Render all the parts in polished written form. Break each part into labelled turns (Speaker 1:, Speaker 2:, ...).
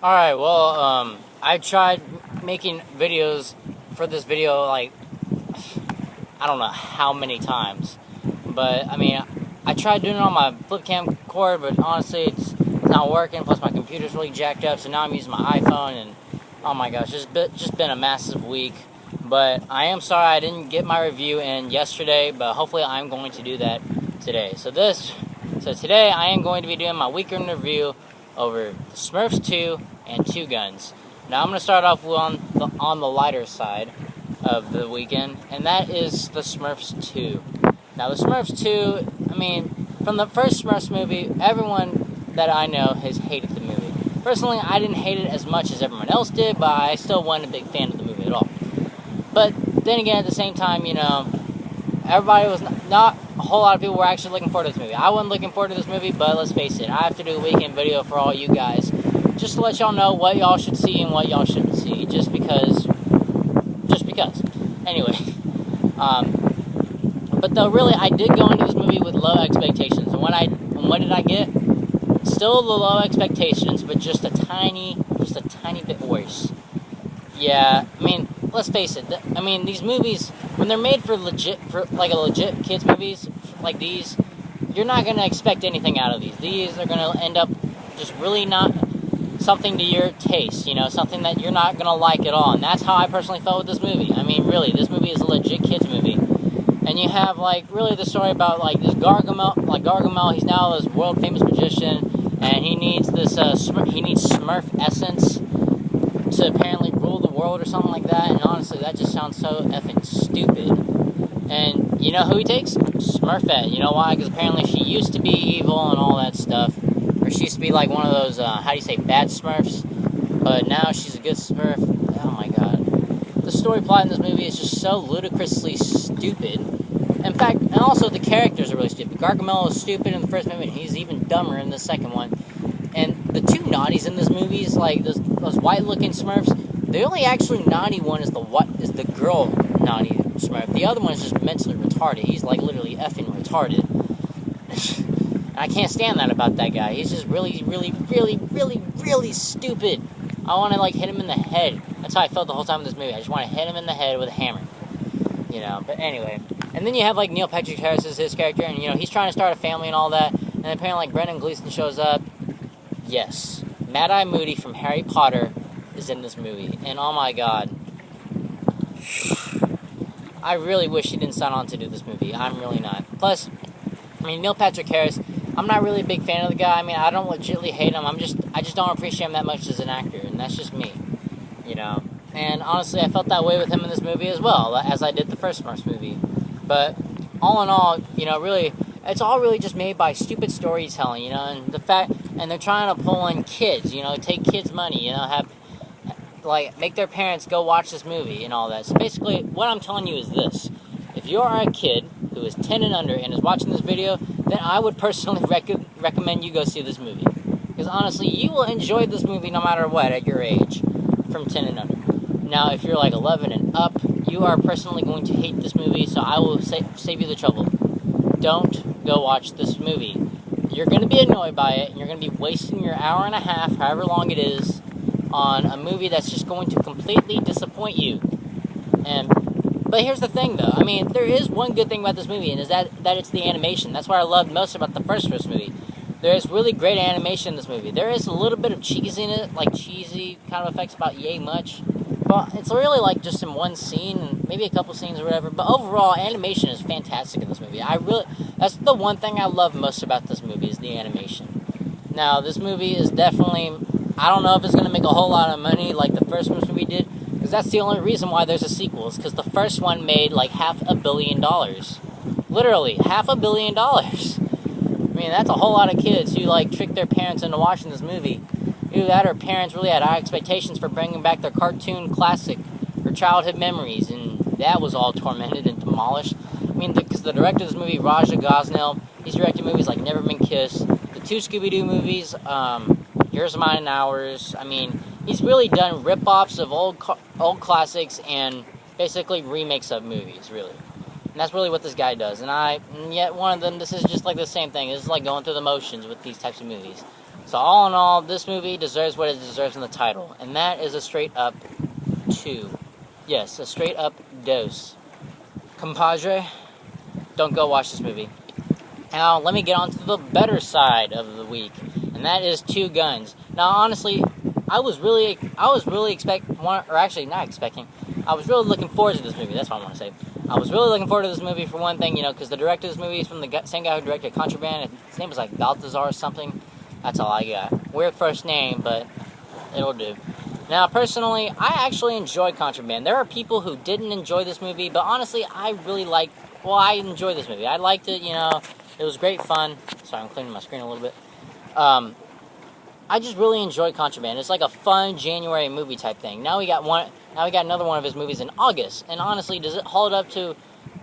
Speaker 1: Alright, well, I tried making videos for this video, like, I don't know how many times. But, I mean, I tried doing it on my flip camcorder, but honestly, it's not working. Plus, my computer's really jacked up, so now I'm using my iPhone, and, oh my gosh, it's just been a massive week. But I am sorry I didn't get my review in yesterday, but hopefully I'm going to do that today. So today I am going to be doing my weekend review over Smurfs 2 and Two Guns. Now I'm going to start off on the lighter side of the weekend, and that is the Smurfs 2. Now the Smurfs 2, I mean, from the first Smurfs movie, everyone that I know has hated the movie. Personally, I didn't hate it as much as everyone else did, but I still wasn't a big fan of the movie at all. But then again, at the same time, you know, everybody was not a whole lot of people were actually looking forward to this movie. I wasn't looking forward to this movie, but let's face it, I have to do a weekend video for all you guys, just to let y'all know what y'all should see and what y'all shouldn't see, just because. Anyway, but though really, I did go into this movie with low expectations, and what did I get? Still the low expectations, but just a tiny bit worse. Yeah, I mean, let's face it. I mean, these movies, when they're made for a legit kids movies like these, you're not gonna expect anything out of these. These are gonna end up just really not something to your taste, you know, something that you're not gonna like at all. And that's how I personally felt with this movie. I mean, really, this movie is a legit kids movie. And you have, like, really the story about, like, this Gargamel, he's now this world famous magician, and he needs this Smurf essence to apparently rule the world or something like that. And honestly, that just sounds so effing stupid. And you know who he takes? Smurfette. You know why? Because apparently she used to be evil and all that stuff. Or she used to be like one of those, how do you say, bad Smurfs. But now she's a good Smurf. Oh my god. The story plot in this movie is just so ludicrously stupid. In fact, and also the characters are really stupid. Gargamel is stupid in the first movie, and he's even dumber in the second one. And the two naughties in this movie is like those white-looking Smurfs. The only actually naughty one is the girl naughty Smurf. The other one is just mentally retarded. He's like literally effing retarded. I can't stand that about that guy. He's just really stupid. I want to like hit him in the head. That's how I felt the whole time in this movie. I just want to hit him in the head with a hammer. You know, but anyway. And then you have like Neil Patrick Harris as his character, and you know, he's trying to start a family and all that. And apparently like Brendan Gleeson shows up. Yes, Mad-Eye Moody from Harry Potter is in this movie. And oh my god. I really wish he didn't sign on to do this movie. I'm really not. Plus, I mean, Neil Patrick Harris, I'm not really a big fan of the guy. I mean, I don't legitimately hate him. I just don't appreciate him that much as an actor, and that's just me, you know. And honestly, I felt that way with him in this movie as well, as I did the first Smurfs movie. But all in all, you know, really, it's all really just made by stupid storytelling, you know, and they're trying to pull in kids, you know, take kids' money, you know, make their parents go watch this movie and all that. So basically, what I'm telling you is this: if you are a kid who is 10 and under and is watching this video, then I would personally recommend you go see this movie. Because honestly, you will enjoy this movie no matter what at your age, from 10 and under. Now, if you're like 11 and up, you are personally going to hate this movie, so I will save you the trouble. Don't go watch this movie. You're going to be annoyed by it, and you're going to be wasting your hour and a half, however long it is, on a movie that's just going to completely disappoint you. But here's the thing, though. I mean, there is one good thing about this movie, and is that it's the animation. That's what I loved most about the first movie. There is really great animation in this movie. There is a little bit of cheese in it, like cheesy kind of effects, about yay much. But it's really like just in one scene, and maybe a couple scenes or whatever. But overall, animation is fantastic in this movie. That's the one thing I love most about this movie, is the animation. Now, this movie is definitely, I don't know if it's going to make a whole lot of money like the first movie did, because that's the only reason why there's a sequel, is because the first one made like $500 million. Literally, $500 million. I mean, that's a whole lot of kids who like tricked their parents into watching this movie. Either that or parents really had high expectations for bringing back their cartoon classic or childhood memories, and that was all tormented and demolished. I mean, because the director of this movie, Raja Gosnell, he's directed movies like Never Been Kissed, the two Scooby-Doo movies, Yours, Mine, and Ours. I mean, he's really done rip-offs of old classics and basically remakes of movies, really. And that's really what this guy does. And yet one of them, this is just like the same thing. This is like going through the motions with these types of movies. So all in all, this movie deserves what it deserves in the title, and that is a straight up 2. Yes, a straight up dose. Compadre, don't go watch this movie. Now, let me get on to the better side of the week, and that is Two Guns. Now, honestly, I was really I was really looking forward to this movie. That's what I want to say. I was really looking forward to this movie for one thing, because the director of this movie is from the same guy who directed Contraband. His name was like Balthazar or something. That's all I got. Weird first name, but it'll do. Now, personally, I actually enjoyed Contraband. There are people who didn't enjoy this movie, but honestly, I enjoyed this movie. I liked it, it was great fun. Sorry, I'm cleaning my screen a little bit. I just really enjoyed Contraband. It's like a fun January movie type thing. Now we got another one of his movies in August. And honestly, does it hold up to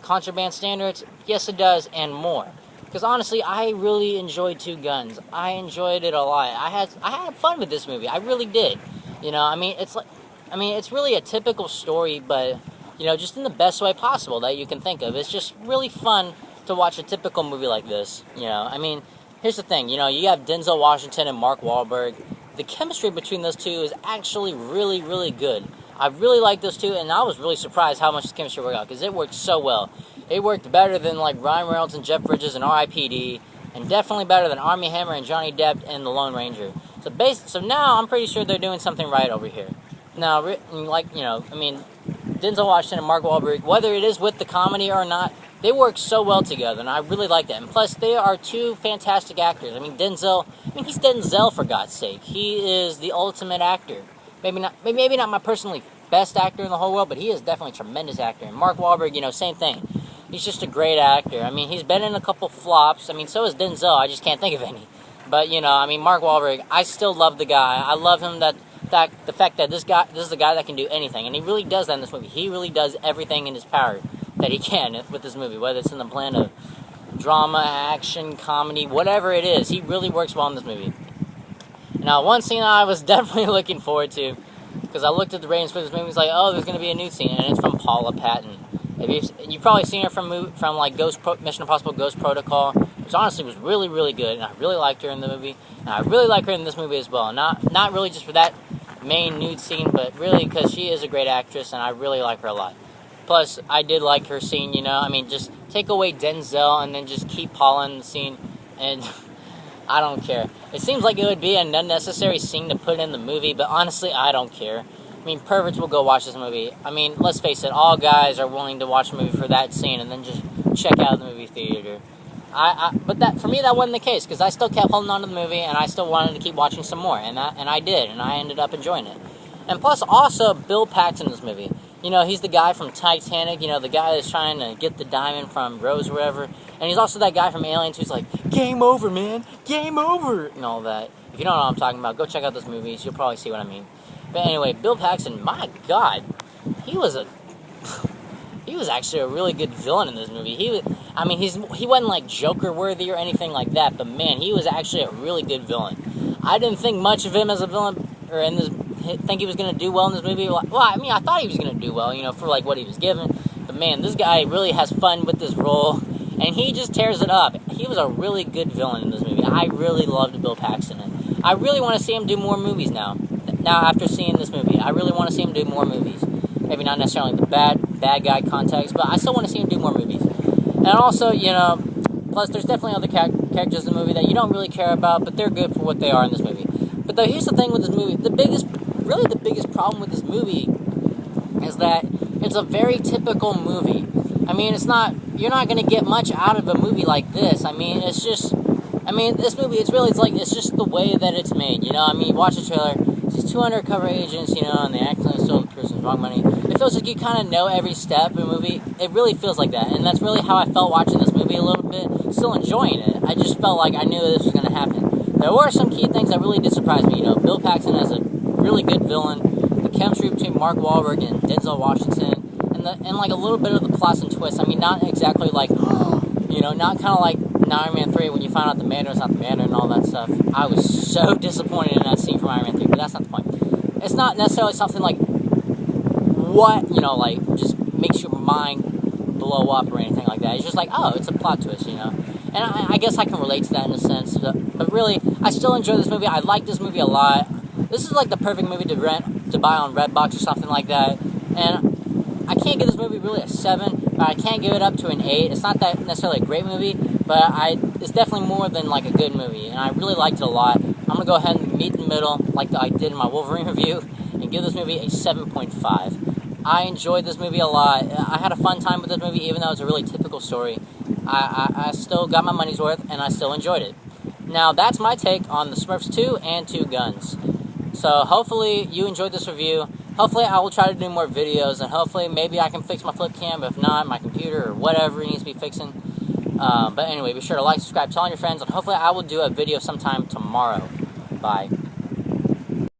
Speaker 1: Contraband standards? Yes, it does, and more. Because honestly, I really enjoyed Two Guns. I enjoyed it a lot. I had fun with this movie. I really did. It's really a typical story, but just in the best way possible that you can think of. It's just really fun to watch a typical movie like this. Here's the thing, you have Denzel Washington and Mark Wahlberg. The chemistry between those two is actually really, really good. I really like those two, and I was really surprised how much the chemistry worked out, because it worked so well. It worked better than, Ryan Reynolds and Jeff Bridges and R.I.P.D., and definitely better than Armie Hammer and Johnny Depp and The Lone Ranger. So now I'm pretty sure they're doing something right over here. Now, Denzel Washington and Mark Wahlberg, whether it is with the comedy or not, they work so well together, and I really like that. And plus, they are two fantastic actors. He's Denzel, for God's sake. He is the ultimate actor. Maybe not my personally best actor in the whole world, but he is definitely a tremendous actor. And Mark Wahlberg, same thing. He's just a great actor. He's been in a couple flops. So is Denzel. I just can't think of any. But, Mark Wahlberg, I still love the guy. I love him the fact that this is the guy that can do anything. And he really does that in this movie. He really does everything in his power that he can with this movie, whether it's in the blend of drama, action, comedy, whatever it is. He really works well in this movie. Now, one scene I was definitely looking forward to, because I looked at the ratings for this movie, it's like, oh, there's going to be a nude scene, and it's from Paula Patton. You've probably seen her from Mission Impossible Ghost Protocol, which honestly was really, really good, and I really liked her in the movie, and I really like her in this movie as well. Not really just for that main nude scene, but really because she is a great actress, and I really like her a lot. Plus, I did like her scene, just take away Denzel and then just keep Paula in the scene, and I don't care. It seems like it would be an unnecessary scene to put in the movie, but honestly, I don't care. Perverts will go watch this movie. Let's face it, all guys are willing to watch a movie for that scene and then just check out the movie theater. But for me, that wasn't the case, because I still kept holding on to the movie, and I still wanted to keep watching some more, and I did, and I ended up enjoying it. And plus, also, Bill Paxton in this movie. He's the guy from Titanic, the guy that's trying to get the diamond from Rose or whatever. And he's also that guy from Aliens who's like, game over, man, game over, and all that. If you don't know what I'm talking about, go check out those movies. You'll probably see what I mean. But anyway, Bill Paxton, my God, he was actually a really good villain in this movie. He wasn't like Joker worthy or anything like that, but man, he was actually a really good villain. I didn't think much of him as a villain, or think he was going to do well in this movie. I thought he was going to do well, for what he was given. But man, this guy really has fun with this role, and he just tears it up. He was a really good villain in this movie. I really loved Bill Paxton, and I really want to see him do more movies now. Now, after seeing this movie, I really want to see him do more movies. Maybe not necessarily the bad guy context, but I still want to see him do more movies. And also, plus there's definitely other characters in the movie that you don't really care about, but they're good for what they are in this movie. But here's the thing with this movie. The biggest problem with this movie is that it's a very typical movie. You're not going to get much out of a movie like this. This movie, it's just the way that it's made, you watch the trailer, it's 2 undercover agents, and they accidentally stole the person's wrong money. It feels like you kind of know every step of the movie. It really feels like that, and that's really how I felt watching this movie a little bit, still enjoying it. I just felt like I knew this was going to happen. There were some key things that really did surprise me, Bill Paxton as a really good villain, the chemistry between Mark Wahlberg and Denzel Washington, and a little bit of the plots and twists. Not exactly not kind of like Iron Man 3 when you find out the Mandarin's not the Mandarin and all that stuff. I was so disappointed in that scene from Iron Man 3, but that's not the point. It's not necessarily something just makes your mind blow up or anything like that. It's just oh, it's a plot twist, And I guess I can relate to that in a sense. But really, I still enjoy this movie. I like this movie a lot. This is like the perfect movie to rent, to buy on Redbox or something like that. And I can't give this movie really a 7, but I can't give it up to an 8. It's not that necessarily a great movie, but it's definitely more than like a good movie. And I really liked it a lot. I'm going to go ahead and meet in the middle like I did in my Wolverine review and give this movie a 7.5. I enjoyed this movie a lot. I had a fun time with this movie, even though it's a really typical story. I still got my money's worth, and I still enjoyed it. Now, that's my take on the Smurfs 2 and 2 Guns. So, hopefully, you enjoyed this review. Hopefully, I will try to do more videos, and hopefully, maybe I can fix my flip cam. If not, my computer or whatever it needs to be fixing. But anyway, be sure to like, subscribe, tell all your friends, and hopefully, I will do a video sometime tomorrow. Bye.